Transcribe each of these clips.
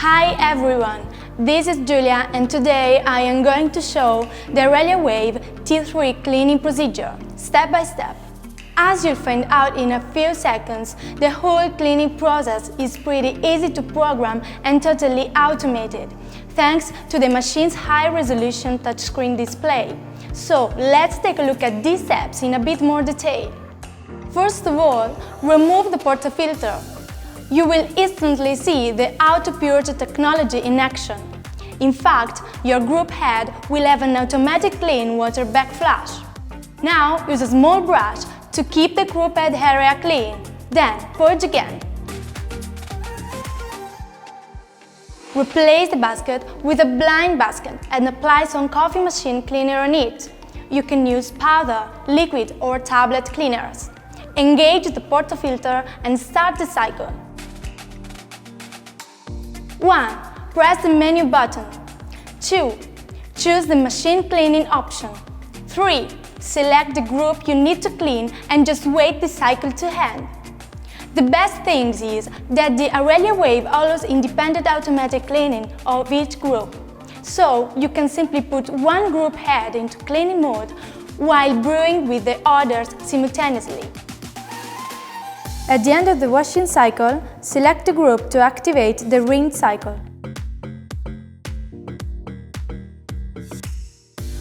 Hi everyone, this is Giulia and today I am going to show the Aurelia Wave T3 cleaning procedure, step by step. As you'll find out in a few seconds, the whole cleaning process is pretty easy to program and totally automated, thanks to the machine's high-resolution touchscreen display. So let's take a look at these steps in a bit more detail. First of all, remove the Porta filter. You will instantly see the Auto Purge technology in action. In fact, your group head will have an automatic clean water backflush. Now use a small brush to keep the group head area clean, then purge again. Replace the basket with a blind basket and apply some coffee machine cleaner on it. You can use powder, liquid or tablet cleaners. Engage the Porta filter and start the cycle. 1. Press the menu button. 2. Choose the machine cleaning option. 3. Select the group you need to clean and just wait the cycle to end. The best thing is that the Aurelia Wave allows independent automatic cleaning of each group. So you can simply put one group head into cleaning mode while brewing with the others simultaneously. At the end of the washing cycle, select the group to activate the rinse cycle.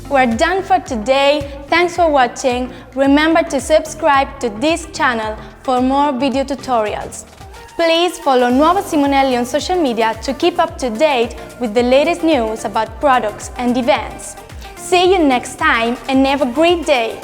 We're done for today. Thanks for watching. Remember to subscribe to this channel for more video tutorials. Please follow Nuova Simonelli on social media to keep up to date with the latest news about products and events. See you next time and have a great day!